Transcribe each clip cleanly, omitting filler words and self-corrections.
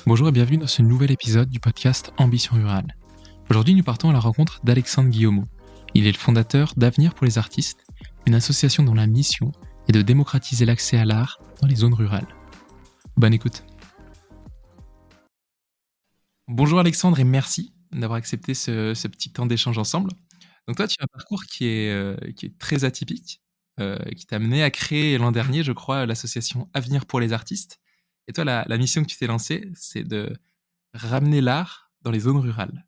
Bonjour et bienvenue dans ce nouvel épisode du podcast Ambition Rurale. Aujourd'hui, nous partons à la rencontre d'Alexandre Guillaumeau. Il est le fondateur d'Avenir pour les artistes, une association dont la mission est de démocratiser l'accès à l'art dans les zones rurales. Bonne écoute. Bonjour Alexandre et merci d'avoir accepté ce petit temps d'échange ensemble. Donc toi, tu as un parcours qui est très atypique, qui t'a amené à créer l'an dernier, je crois, l'association Avenir pour les artistes. Et toi, la mission que tu t'es lancée, c'est de ramener l'art dans les zones rurales.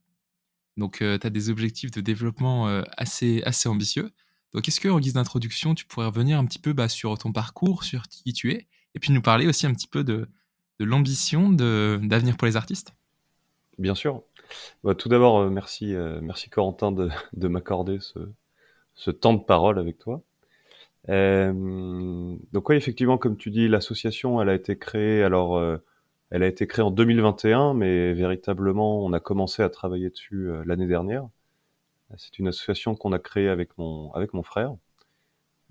Donc, tu as des objectifs de développement, assez ambitieux. Donc est-ce qu'en guise d'introduction, tu pourrais revenir un petit peu, sur ton parcours, sur qui tu es? Et puis nous parler aussi un petit peu de l'ambition d'Avenir pour les artistes? Bien sûr. Bah, tout d'abord, merci Corentin de m'accorder ce temps de parole avec toi. Donc oui, effectivement, comme tu dis, l'association, elle a été créée en 2021, mais véritablement, on a commencé à travailler dessus l'année dernière. C'est une association qu'on a créée avec mon frère.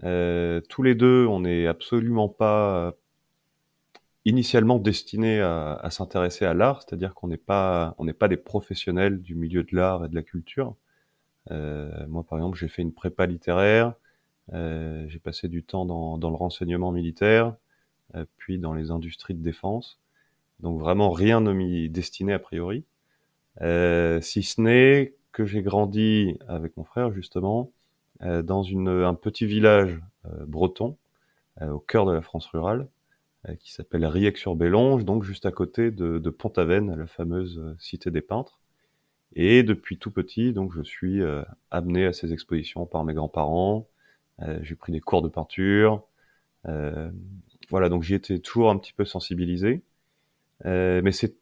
Tous les deux, on n'est absolument pas initialement destinés à s'intéresser à l'art, c'est-à-dire on n'est pas des professionnels du milieu de l'art et de la culture. Moi, par exemple, j'ai fait une prépa littéraire, j'ai passé du temps dans le renseignement militaire, puis dans les industries de défense. Donc vraiment rien ne m'y destinait a priori. Si ce n'est que j'ai grandi avec mon frère justement dans un petit village breton au cœur de la France rurale qui s'appelle Riec-sur-Bellonge, donc juste à côté de Pont-Aven, la fameuse cité des peintres. Et depuis tout petit, donc je suis amené à ces expositions par mes grands-parents. J'ai pris des cours de peinture. Euh, voilà, donc j'y étais toujours un petit peu sensibilisé. Mais c'est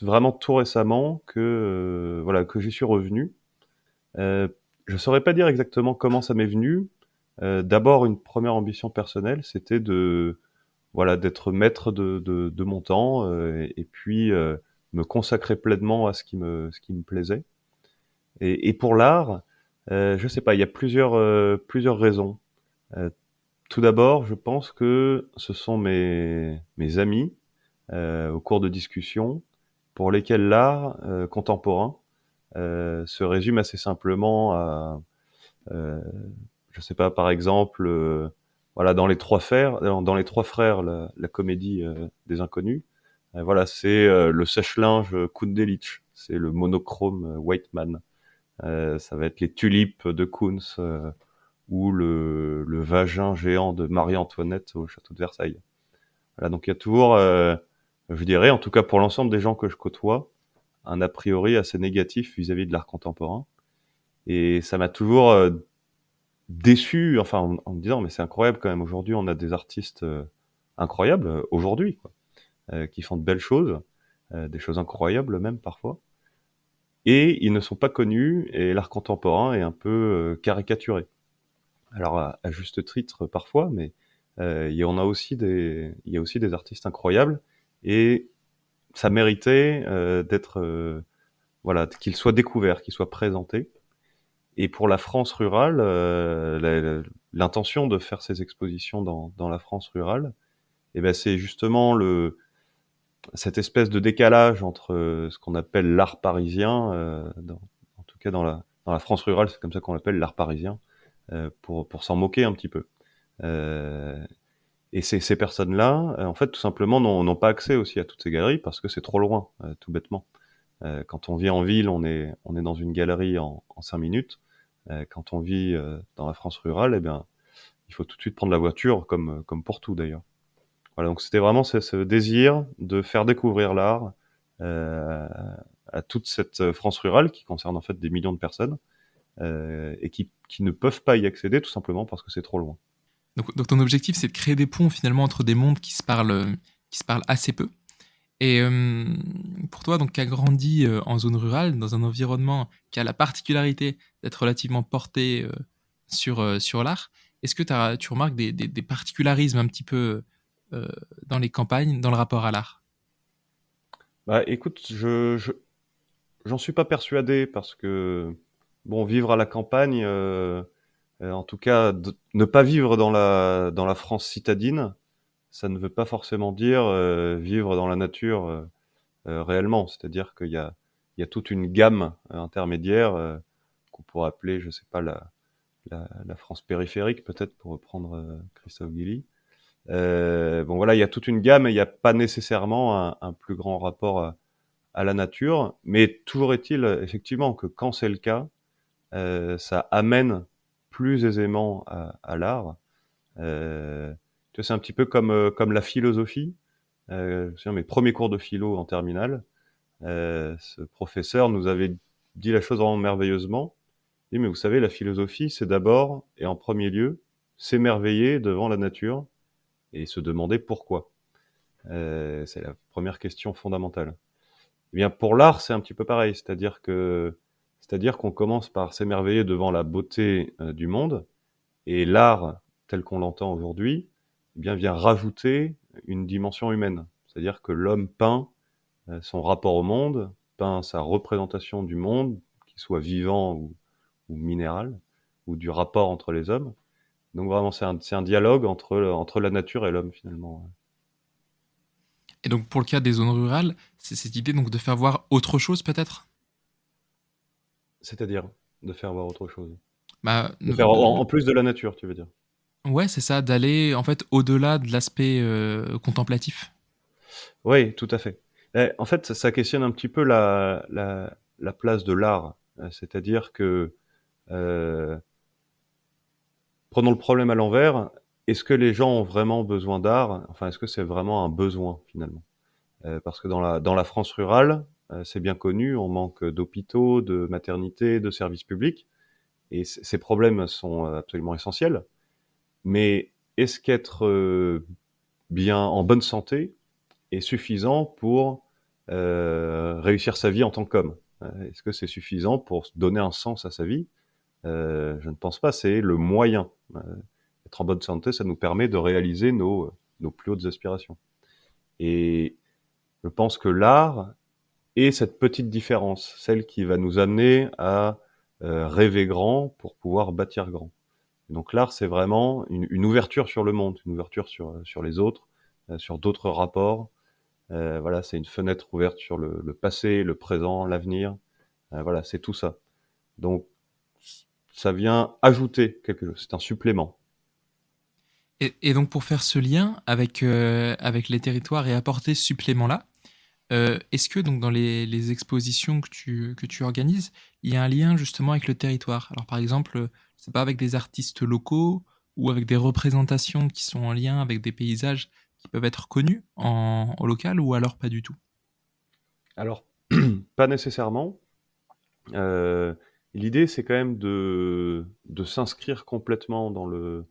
vraiment tout récemment que j'y suis revenu. Je saurais pas dire exactement comment ça m'est venu. D'abord, une première ambition personnelle, c'était d'être maître de mon temps et puis me consacrer pleinement à ce qui me plaisait. Et pour l'art, je sais pas, il y a plusieurs raisons. Heu, Tout d'abord, je pense que ce sont mes amis, au cours de discussions, pour lesquels l'art, contemporain, se résume assez simplement à, heu, je sais pas, par exemple, dans Les Trois Frères, la comédie, des Inconnus, voilà, c'est, le sèche-linge, Kundelich, c'est le monochrome, Whiteman. Ça va être les tulipes de Koons ou le vagin géant de Marie-Antoinette au château de Versailles. Voilà, donc il y a toujours, je dirais, en tout cas pour l'ensemble des gens que je côtoie, un a priori assez négatif vis-à-vis de l'art contemporain. Et ça m'a toujours déçu, enfin en me disant mais c'est incroyable quand même, aujourd'hui on a des artistes incroyables, aujourd'hui, quoi, qui font de belles choses, des choses incroyables même parfois. Et ils ne sont pas connus et l'art contemporain est un peu caricaturé. Alors à juste titre parfois, mais il y a aussi des artistes incroyables et ça méritait qu'ils soient découverts, qu'ils soient présentés. Et pour la France rurale, l'intention de faire ces expositions dans la France rurale, eh ben c'est justement cette espèce de décalage entre ce qu'on appelle l'art parisien, en tout cas dans la France rurale, c'est comme ça qu'on l'appelle, l'art parisien, pour s'en moquer un petit peu. Euh, et ces personnes-là, en fait, tout simplement, n'ont pas accès aussi à toutes ces galeries parce que c'est trop loin, tout bêtement. Quand on vit en ville, on est dans une galerie en 5 minutes. Quand on vit dans la France rurale, eh bien, il faut tout de suite prendre la voiture, comme pour tout d'ailleurs. Voilà, donc c'était vraiment ce désir de faire découvrir l'art euh, à toute cette France rurale qui concerne en fait des millions de personnes et qui ne peuvent pas y accéder tout simplement parce que c'est trop loin. Donc ton objectif, c'est de créer des ponts finalement entre des mondes qui se parlent assez peu. Et pour toi, donc qui a grandi, en zone rurale, dans un environnement qui a la particularité d'être relativement porté, sur l'art, est-ce que tu remarques des particularismes un petit peu, heu, dans les campagnes, dans le rapport à l'art? Bah écoute, j'en suis pas persuadé parce que bon, vivre à la campagne, en tout cas, ne pas vivre dans la France citadine, ça ne veut pas forcément dire vivre dans la nature réellement. C'est-à-dire qu'il y a toute une gamme intermédiaire qu'on pourrait appeler, je sais pas, la France périphérique, peut-être, pour reprendre Christophe Guilly. Bon voilà, il y a toute une gamme et il n'y a pas nécessairement un plus grand rapport à la nature, mais toujours est-il effectivement que quand c'est le cas, ça amène plus aisément à l'art. Tu vois, c'est un petit peu comme la philosophie. Je me souviens, mes premiers cours de philo en terminale, ce professeur nous avait dit la chose vraiment merveilleusement. Il dit, mais vous savez, la philosophie, c'est d'abord et en premier lieu s'émerveiller devant la nature et se demander pourquoi. C'est la première question fondamentale. Eh bien, pour l'art, c'est un petit peu pareil, c'est-à-dire qu'on commence par s'émerveiller devant la beauté du monde, et l'art, tel qu'on l'entend aujourd'hui, eh bien, vient rajouter une dimension humaine. C'est-à-dire que l'homme peint son rapport au monde, peint sa représentation du monde, qu'il soit vivant ou minéral, ou du rapport entre les hommes. Donc vraiment, c'est un dialogue entre la nature et l'homme, finalement. Et donc pour le cas des zones rurales, c'est cette idée donc de faire voir autre chose peut-être? C'est-à-dire de faire voir autre chose. Bah, De faire en plus de la nature, tu veux dire? ouais, c'est ça, d'aller en fait au-delà de l'aspect, contemplatif. Oui, tout à fait. En fait, ça questionne un petit peu la place de l'art. C'est-à-dire que, heu, prenons le problème à l'envers, est-ce que les gens ont vraiment besoin d'art? Enfin, est-ce que c'est vraiment un besoin, finalement? Parce que dans la France rurale, c'est bien connu, on manque d'hôpitaux, de maternités, de services publics, et ces problèmes sont absolument essentiels. Mais est-ce qu'être, bien en bonne santé est suffisant pour réussir sa vie en tant qu'homme? Est-ce que c'est suffisant pour se donner un sens à sa vie? Je ne pense pas, c'est le moyen. Heu, Être en bonne santé, ça nous permet de réaliser nos plus hautes aspirations, et je pense que l'art est cette petite différence, celle qui va nous amener à rêver grand pour pouvoir bâtir grand. Donc l'art, c'est vraiment une ouverture sur le monde, une ouverture sur les autres, sur d'autres rapports. Voilà, c'est une fenêtre ouverte sur le passé, le présent, l'avenir. Voilà, c'est tout ça. Donc ça vient ajouter quelque chose, c'est un supplément. Et donc pour faire ce lien avec les territoires et apporter ce supplément-là, est-ce que donc dans les expositions que tu organises, il y a un lien justement avec le territoire? Alors par exemple, je sais pas, avec des artistes locaux ou avec des représentations qui sont en lien avec des paysages qui peuvent être connus en local ou alors pas du tout? Alors, pas nécessairement. Heu, L'idée, c'est quand même de s'inscrire complètement dans le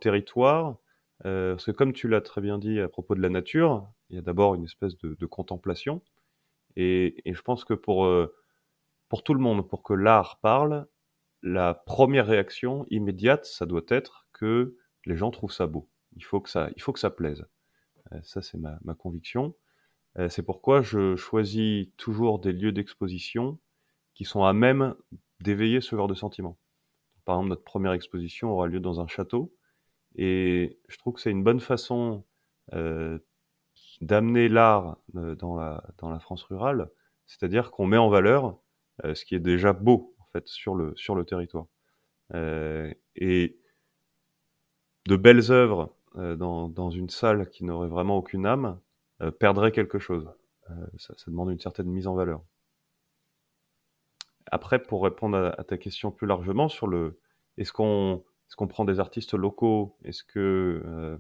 territoire, parce que comme tu l'as très bien dit à propos de la nature, il y a d'abord une espèce de contemplation, et je pense que pour tout le monde, pour que l'art parle, la première réaction immédiate, ça doit être que les gens trouvent ça beau. Il faut que ça plaise. Ça, c'est ma conviction. C'est pourquoi je choisis toujours des lieux d'exposition qui sont à même d'éveiller ce genre de sentiment. Par exemple, notre première exposition aura lieu dans un château, et je trouve que c'est une bonne façon, heu, d'amener l'art, dans la France rurale. C'est-à-dire qu'on met en valeur, ce qui est déjà beau, en fait, sur le territoire. Et de belles œuvres, dans une salle qui n'aurait vraiment aucune âme, perdraient quelque chose. Ça demande une certaine mise en valeur. Après, pour répondre à ta question plus largement sur est-ce qu'on prend des artistes locaux? Est-ce que,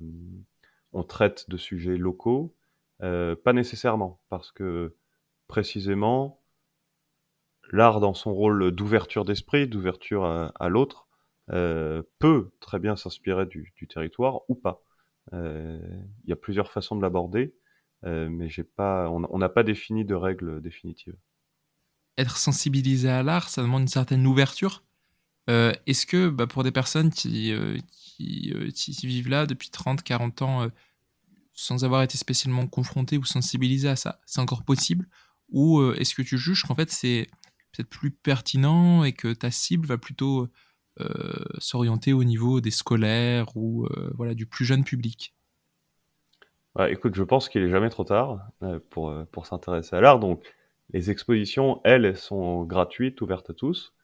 on traite de sujets locaux? Pas nécessairement, parce que précisément, l'art dans son rôle d'ouverture d'esprit, d'ouverture à l'autre, peut très bien s'inspirer du territoire ou pas. Il y a plusieurs façons de l'aborder, mais on n'a pas défini de règles définitives. Être sensibilisé à l'art, ça demande une certaine ouverture. Est-ce que, bah, pour des personnes qui vivent là depuis 30, 40 ans, sans avoir été spécialement confrontées ou sensibilisées à ça, c'est encore possible? Ou, est-ce que tu juges qu'en fait c'est peut-être plus pertinent et que ta cible va plutôt, s'orienter au niveau des scolaires ou, voilà, du plus jeune public? Bah, écoute, je pense qu'il est jamais trop tard, pour s'intéresser à l'art. Donc les expositions, elles sont gratuites, ouvertes à tous.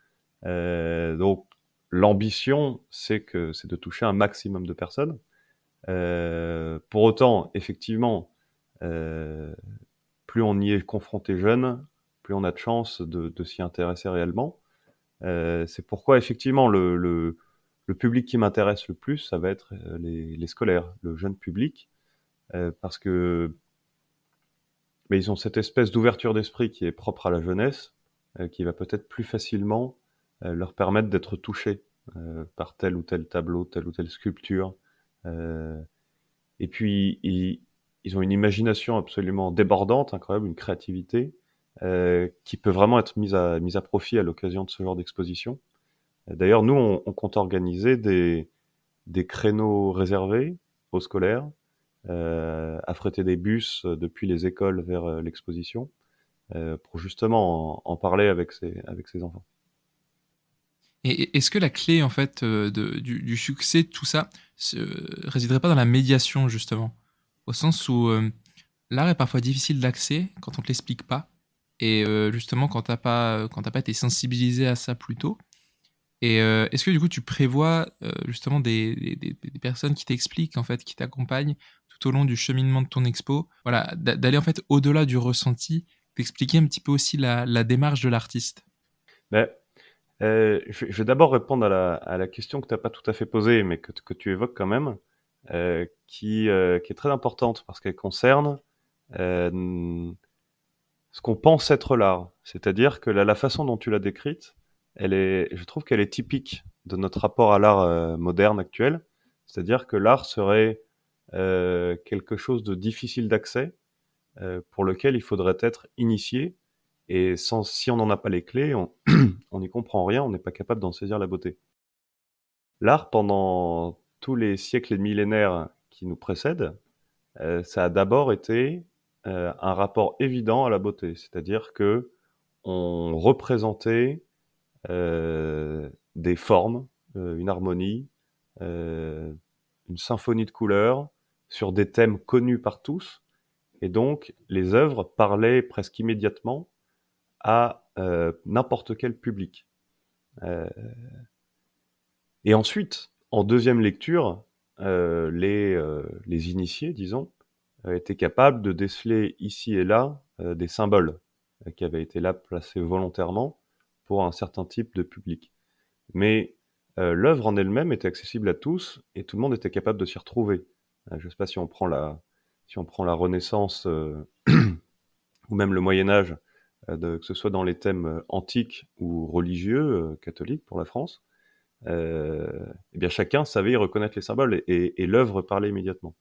Donc l'ambition, c'est de toucher un maximum de personnes. Pour autant, effectivement, heu, plus on y est confronté jeune, plus on a de chances de s'y intéresser réellement. C'est pourquoi effectivement le public qui m'intéresse le plus, ça va être, les scolaires, le jeune public, parce que, beh, ils ont cette espèce d'ouverture d'esprit qui est propre à la jeunesse, qui va peut-être plus facilement, leur permettre d'être touchés, par tel ou tel tableau, telle ou telle sculpture. Heu et puis ils ont une imagination absolument débordante, incroyable, une créativité, qui peut vraiment être mise à profit à l'occasion de ce genre d'exposition. D'ailleurs, nous, on compte organiser des créneaux réservés aux scolaires, affréter des bus, depuis les écoles vers, l'exposition, pour justement en parler avec ces enfants. Est-ce que la clé, en fait, du succès de tout ça, se résiderait pas dans la médiation, justement? Au sens où, l'art est parfois difficile d'accès quand on te l'explique pas et justement quand tu pas été sensibilisé à ça plus tôt et est-ce que du coup tu prévois, justement des personnes qui t'expliquent en fait, qui t'accompagnent tout au long du cheminement de ton expo? Voilà, d'aller en fait au-delà du ressenti, d'expliquer un petit peu aussi la démarche de l'artiste? Mais, je vais d'abord répondre à la question que tu as pas tout à fait posée, mais que tu évoques quand même, qui est très importante parce qu'elle concerne, hem, ce qu'on pense être l'art. C'est-à-dire que la façon dont tu l'as décrite, je trouve qu'elle est typique de notre rapport à l'art, moderne actuel. C'est-à-dire que l'art serait, quelque chose de difficile d'accès, pour lequel il faudrait être initié et si on n'en a pas les clés, on n'y comprend rien, on n'est pas capable d'en saisir la beauté. L'art, pendant tous les siècles et millénaires qui nous précèdent, ça a d'abord été, un rapport évident à la beauté. C'est-à-dire que on représentait, des formes, une harmonie, heu, une symphonie de couleurs sur des thèmes connus par tous et donc les œuvres parlaient presque immédiatement à, n'importe quel public. Heu et ensuite, en deuxième lecture, les initiés, disons, étaient capables de déceler ici et là, des symboles, qui avaient été là placés volontairement pour un certain type de public. Mais, l'œuvre en elle-même était accessible à tous et tout le monde était capable de s'y retrouver. Je ne sais pas si on prend la Renaissance, ou même le Moyen Âge, que ce soit dans les thèmes, antiques ou religieux, catholiques pour la France, et bien chacun savait y reconnaître les symboles et l'œuvre parlait immédiatement.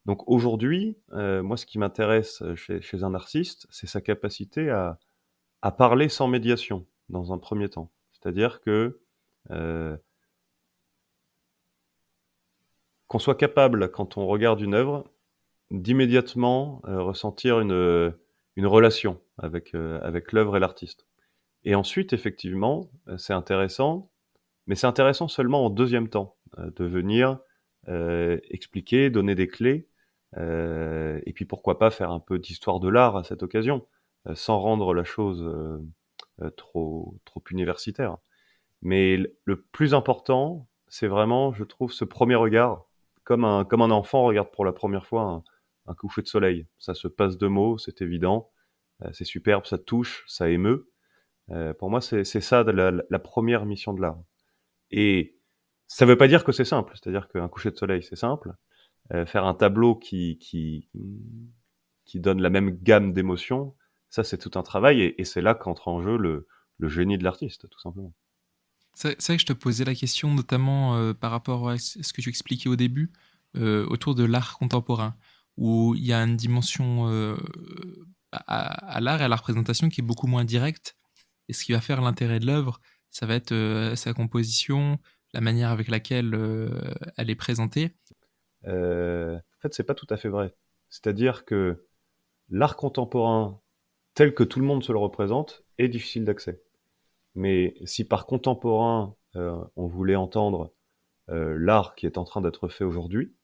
Donc aujourd'hui, moi ce qui m'intéresse, chez un artiste, c'est sa capacité à parler sans médiation, dans un premier temps. C'est-à-dire que, heu, qu'on soit capable, quand on regarde une œuvre, d'immédiatement, ressentir une relation avec l'œuvre et l'artiste. Et ensuite effectivement, c'est intéressant, mais c'est intéressant seulement en deuxième temps, de venir, expliquer, donner des clés, et puis pourquoi pas faire un peu d'histoire de l'art à cette occasion, sans rendre la chose, trop universitaire. Mais le plus important, c'est vraiment, je trouve, ce premier regard, comme un enfant regarde pour la première fois un coucher de soleil. Ça se passe 2 mots, c'est évident, c'est superbe, ça touche, ça émeut. Pour moi, c'est ça de la 1re mission de l'art. Et ça veut pas dire que c'est simple, c'est-à-dire qu'un coucher de soleil, c'est simple. Faire un tableau qui donne la même gamme d'émotions, ça, c'est tout un travail et c'est là qu'entre en jeu le génie de l'artiste, tout simplement. C'est vrai que je te posais la question notamment, par rapport à ce que tu expliquais au début, autour de l'art contemporain, où il y a une dimension, à l'art et à la représentation qui est beaucoup moins directe et ce qui va faire l'intérêt de l'œuvre, ça va être, sa composition, la manière avec laquelle, elle est présentée. En fait, c'est pas tout à fait vrai. C'est-à-dire que l'art contemporain, tel que tout le monde se le représente, est difficile d'accès. Mais si par contemporain, on voulait entendre, l'art qui est en train d'être fait aujourd'hui,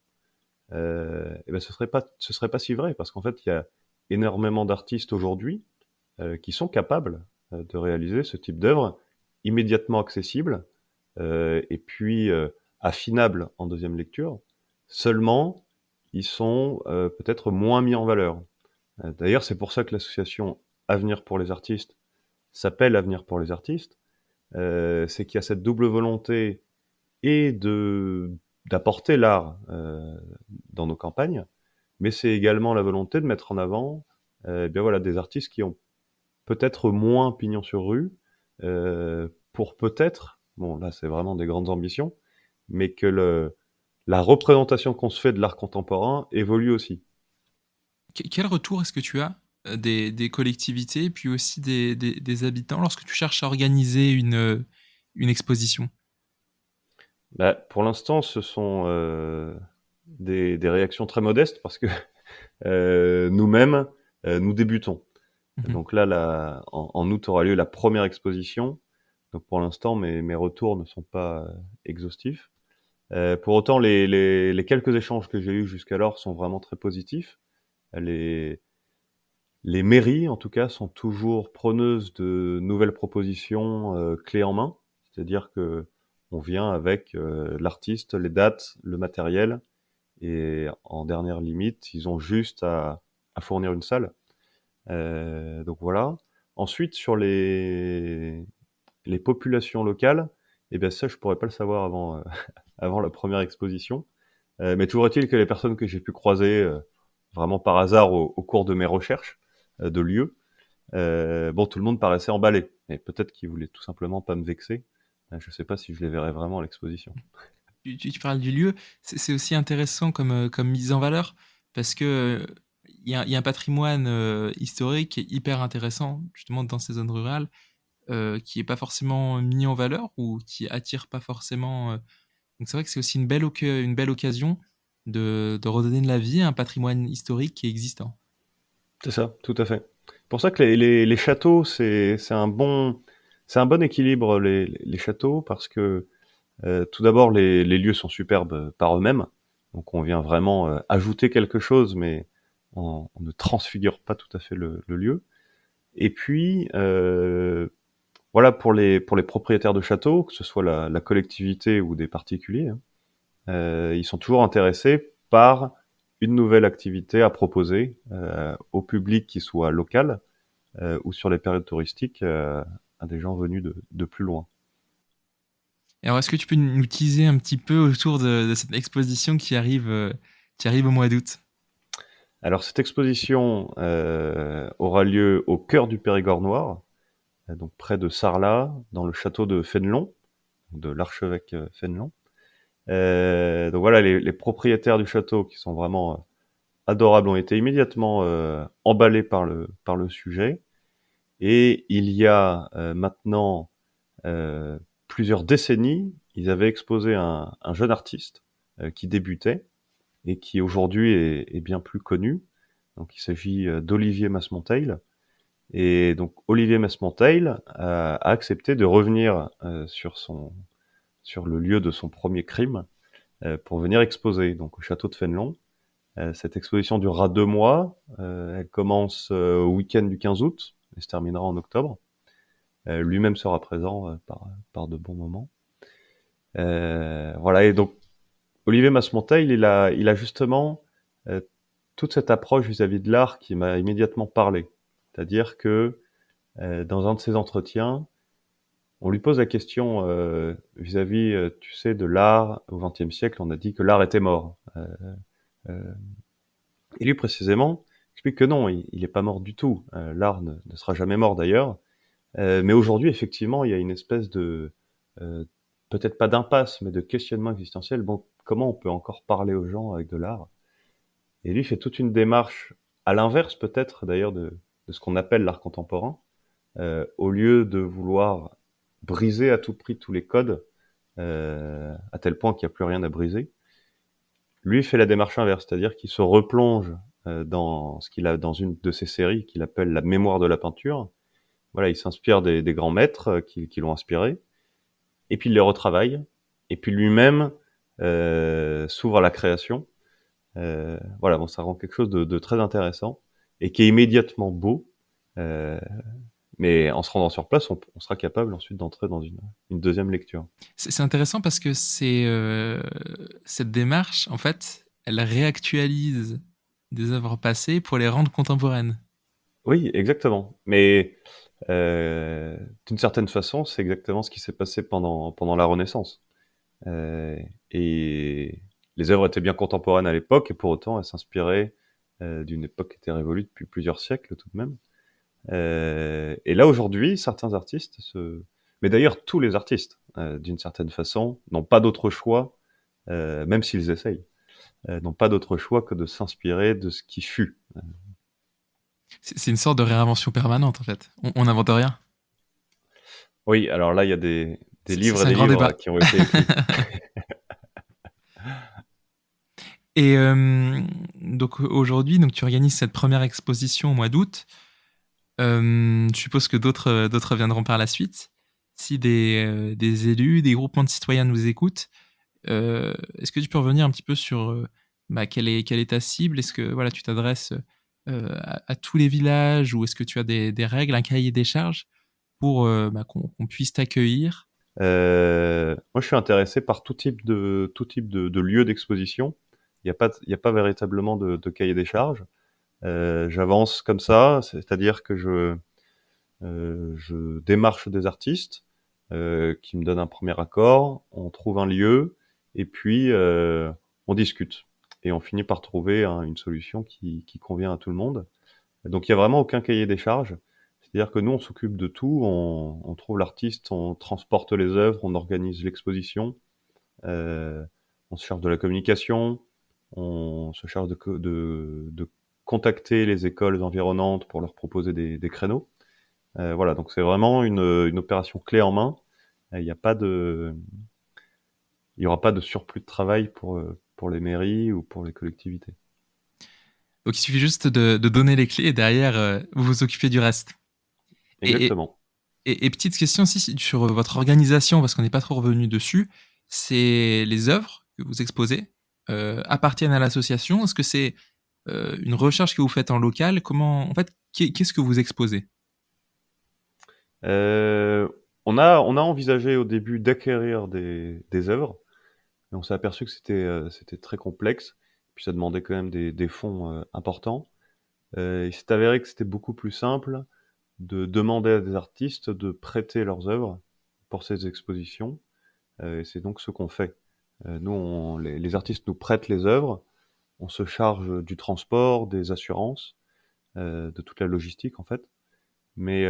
et ben ce serait pas si vrai parce qu'en fait, il y a énormément d'artistes aujourd'hui qui sont capables de réaliser ce type d'œuvre immédiatement accessible et puis affinables en deuxième lecture. Seulement, ils sont peut-être moins mis en valeur. D'ailleurs, c'est pour ça que l'association Avenir pour les artistes s'appelle Avenir pour les artistes. C'est qu'il y a cette double volonté et d'apporter l'art dans nos campagnes, mais c'est également la volonté de mettre en avant bien voilà, des artistes qui ont peut-être moins pignon sur rue, pour peut-être, bon là c'est vraiment des grandes ambitions, mais que la représentation qu'on se fait de l'art contemporain évolue aussi. Quel retour est-ce que tu as, des collectivités, puis aussi des habitants lorsque tu cherches à organiser une exposition? Bah, pour l'instant, ce sont des réactions très modestes parce que nous-mêmes, nous débutons. Mmh. Donc là, en août aura lieu la première exposition. Donc pour l'instant, mes retours ne sont pas exhaustifs. Pour autant, les quelques échanges que j'ai eus jusqu'alors sont vraiment très positifs. Les, les mairies, en tout cas, sont toujours preneuses de nouvelles propositions clés en main. C'est-à-dire que on vient avec l'artiste, les dates, le matériel, et en dernière limite, ils ont juste à fournir une salle. Donc voilà. Ensuite, sur les populations locales, eh bien ça, je pourrais pas le savoir avant, avant la première exposition. Mais toujours est-il que les personnes que j'ai pu croiser vraiment par hasard au cours de mes recherches de lieux, bon, tout le monde paraissait emballé. Et peut-être qu'ils voulaient tout simplement pas me vexer. Je sais pas si je les verrai vraiment à l'exposition. Tu parles du lieu, c'est aussi intéressant comme mise en valeur parce que, il y a un patrimoine, historique qui est hyper intéressant justement dans ces zones rurales, qui est pas forcément mis en valeur ou qui attire pas forcément, donc c'est vrai que c'est aussi une belle occasion de redonner de la vie à un patrimoine historique qui est existant. C'est ça, tout à fait. Pour ça que les châteaux, c'est un bon équilibre, les châteaux, parce que tout d'abord, les lieux sont superbes par eux-mêmes. Donc on vient vraiment ajouter quelque chose, mais on ne transfigure pas tout à fait le lieu. Et puis, voilà, pour les propriétaires de châteaux, que ce soit la collectivité ou des particuliers, hein, ils sont toujours intéressés par une nouvelle activité à proposer au public qui soit local ou sur les périodes touristiques à des gens venus de plus loin. Et alors est-ce que tu peux nous teaser un petit peu autour de cette exposition qui arrive au mois d'août? Alors cette exposition aura lieu au cœur du Périgord noir, donc près de Sarlat, dans le château de Fénelon, de l'archevêque Fénelon. Donc voilà, les propriétaires du château, qui sont vraiment adorables, ont été immédiatement emballés par le sujet. Et il y a maintenant plusieurs décennies, ils avaient exposé un jeune artiste qui débutait et qui aujourd'hui est bien plus connu. Donc il s'agit d'Olivier Masmonteil. Et donc Olivier Masmonteil a accepté de revenir sur le lieu de son premier crime pour venir exposer donc au château de Fénelon. Cette exposition durera 2 mois. Elle commence au week-end du 15 août et se terminera en octobre. Lui-même sera présent par de bons moments. Voilà, et donc Olivier Masmonteil, il a justement euh, toute cette approche vis-à-vis de l'art qui m'a immédiatement parlé. C'est-à-dire que dans un de ses entretiens, on lui pose la question vis-à-vis, tu sais, de l'art au XXe siècle. On a dit que l'art était mort. Euh, et lui précisément explique que non, il est pas mort du tout. L'art ne sera jamais mort d'ailleurs. Mais aujourd'hui, effectivement, il y a une espèce de euh, peut-être pas d'impasse, mais de questionnement existentiel. Bon, comment on peut encore parler aux gens avec de l'art? Et lui fait toute une démarche à l'inverse peut-être d'ailleurs de ce qu'on appelle l'art contemporain, au lieu de vouloir briser à tout prix tous les codes, à tel point qu'il n'y a plus rien à briser. Lui fait la démarche inverse, c'est-à-dire qu'il se replonge dans ce qu'il a dans une de ses séries qu'il appelle la mémoire de la peinture. Voilà, il s'inspire des grands maîtres qui l'ont inspiré, et puis il les retravaille, et puis lui-même s'ouvre à la création. Voilà, bon, ça rend quelque chose de très intéressant et qui est immédiatement beau. Euh, mais en se rendant sur place, on sera capable ensuite d'entrer dans une deuxième lecture. C'est intéressant parce que cette démarche, en fait, elle réactualise des œuvres passées pour les rendre contemporaines. Oui, exactement. Mais euh, d'une certaine façon, c'est exactement ce qui s'est passé pendant la Renaissance. Euh, et les œuvres étaient bien contemporaines à l'époque, et pour autant, elles s'inspiraient d'une époque qui était révolue depuis plusieurs siècles tout de même. Et là, aujourd'hui, certains artistes mais d'ailleurs tous les artistes, d'une certaine façon, n'ont pas d'autre choix, même s'ils essayent, n'ont pas d'autre choix que de s'inspirer de ce qui fut. C'est une sorte de réinvention permanente, en fait. On n'invente rien. Oui, alors là, il y a des livres et C'est un des grand livres débat. qui ont été écrits. Et donc aujourd'hui, donc tu organises cette première exposition au mois d'août. Je suppose que d'autres viendront par la suite. Si des élus, des groupements de citoyens nous écoutent, est-ce que tu peux revenir un petit peu sur bah, quelle est ta cible? Est-ce que voilà, tu t'adresses à tous les villages ou est-ce que tu as des règles, un cahier des charges pour bah, qu'on puisse t'accueillir? Moi, je suis intéressé par tout type de lieu d'exposition. Il y a pas véritablement de cahier des charges. J'avance comme ça, c'est-à-dire que je démarche des artistes qui me donnent un premier accord, on trouve un lieu et puis on discute. Et on finit par trouver une solution qui convient à tout le monde. Donc il y a vraiment aucun cahier des charges. C'est-à-dire que nous, on s'occupe de tout, on trouve l'artiste, on transporte les œuvres, on organise l'exposition, euh, on se charge de la communication, on se charge de contacter les écoles environnantes pour leur proposer des créneaux. Voilà, donc c'est vraiment une opération clé en main. Il n'y a pas de, il y aura pas de surplus de travail pour les mairies ou pour les collectivités. Donc il suffit juste de donner les clés et derrière, vous vous occupez du reste. Et, et, Exactement. et petite question aussi sur votre organisation, parce qu'on n'est pas trop revenu dessus, c'est les œuvres que vous exposez appartiennent à l'association. Est-ce que c'est une recherche que vous faites en local? Comment, en fait, qu'est-ce que vous exposez? Euh, on a envisagé au début d'acquérir des œuvres, mais on s'est aperçu que c'était très complexe, puis ça demandait quand même des fonds importants. Il s'est avéré que c'était beaucoup plus simple de demander à des artistes de prêter leurs œuvres pour ces expositions. Et c'est donc ce qu'on fait. Nous, les artistes nous prêtent les œuvres, on se charge du transport, des assurances, de toute la logistique en fait. Mais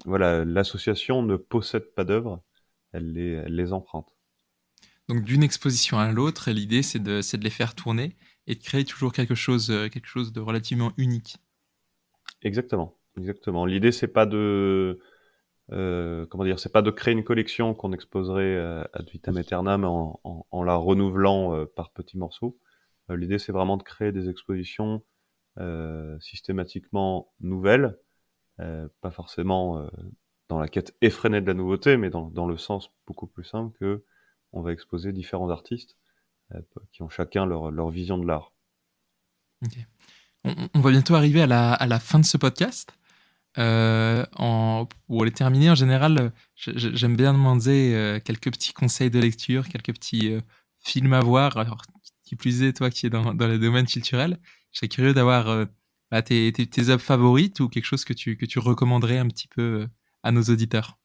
voilà, l'association ne possède pas d'œuvres, elle les emprunte. Donc d'une exposition à l'autre, l'idée c'est de les faire tourner et de créer toujours quelque chose de relativement unique. Exactement, exactement. L'idée, c'est pas de, comment dire, c'est pas de créer une collection qu'on exposerait ad vitam aeternam en la renouvelant par petits morceaux. L'idée, c'est vraiment de créer des expositions systématiquement nouvelles, pas forcément dans la quête effrénée de la nouveauté, mais dans le sens beaucoup plus simple que on va exposer différents artistes qui ont chacun leur vision de l'art. Ok. On va bientôt arriver à la fin de ce podcast. Pour les terminer, en général, j'aime bien demander quelques petits conseils de lecture, quelques petits films à voir. Alors, qui plus est, toi qui es dans le domaine culturel, je serais curieux d'avoir bah, tes œuvres favorites ou quelque chose que tu recommanderais un petit peu à nos auditeurs.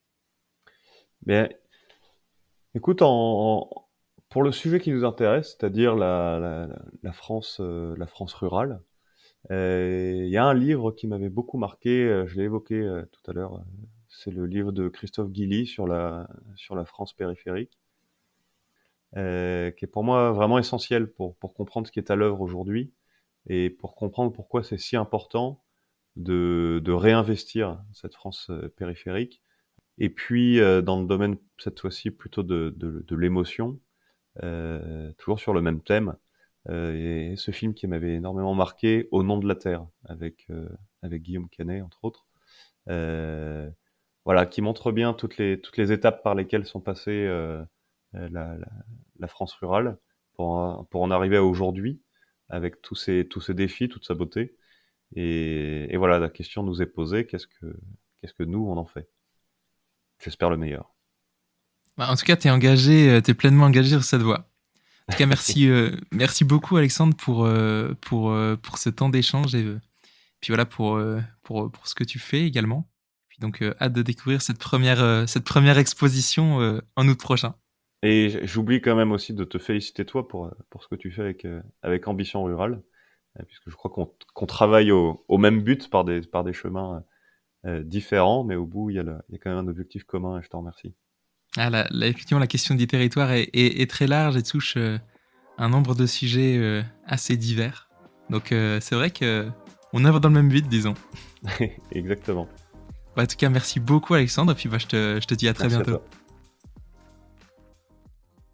Mais écoute, pour le sujet qui nous intéresse, c'est-à-dire la France rurale, il y a un livre qui m'avait beaucoup marqué, je l'ai évoqué tout à l'heure, c'est le livre de Christophe Guilly sur la France périphérique, qui est pour moi vraiment essentiel pour comprendre ce qui est à l'œuvre aujourd'hui et pour comprendre pourquoi c'est si important de réinvestir cette France périphérique. Et puis, dans le domaine, cette fois-ci, plutôt de l'émotion, toujours sur le même thème, et ce film qui m'avait énormément marqué, Au nom de la terre, avec Guillaume Canet, entre autres, euh, voilà, qui montre bien toutes les étapes par lesquelles sont passées la France rurale pour en arriver à aujourd'hui. avec tous ces défis, toute sa beauté. Et voilà, la question nous est posée, qu'est-ce que nous, on en fait? J'espère le meilleur. Bah, en tout cas, tu es engagé, tu es pleinement engagé sur cette voie. En tout cas, merci beaucoup Alexandre pour ce temps d'échange et puis voilà pour ce que tu fais également. Puis donc hâte de découvrir cette première exposition en août prochain. Et j'oublie quand même aussi de te féliciter toi pour ce que tu fais avec Ambition Rurale, puisque je crois qu'on travaille au même but par des chemins différents, mais au bout, il y a quand même un objectif commun et je t'en remercie. Ah, effectivement, la question du territoire est très large et touche un nombre de sujets assez divers. Donc c'est vrai que on œuvre dans le même but, disons. Exactement. Bah, en tout cas, merci beaucoup Alexandre, et puis bah, je te dis à très Merci à bientôt. toi.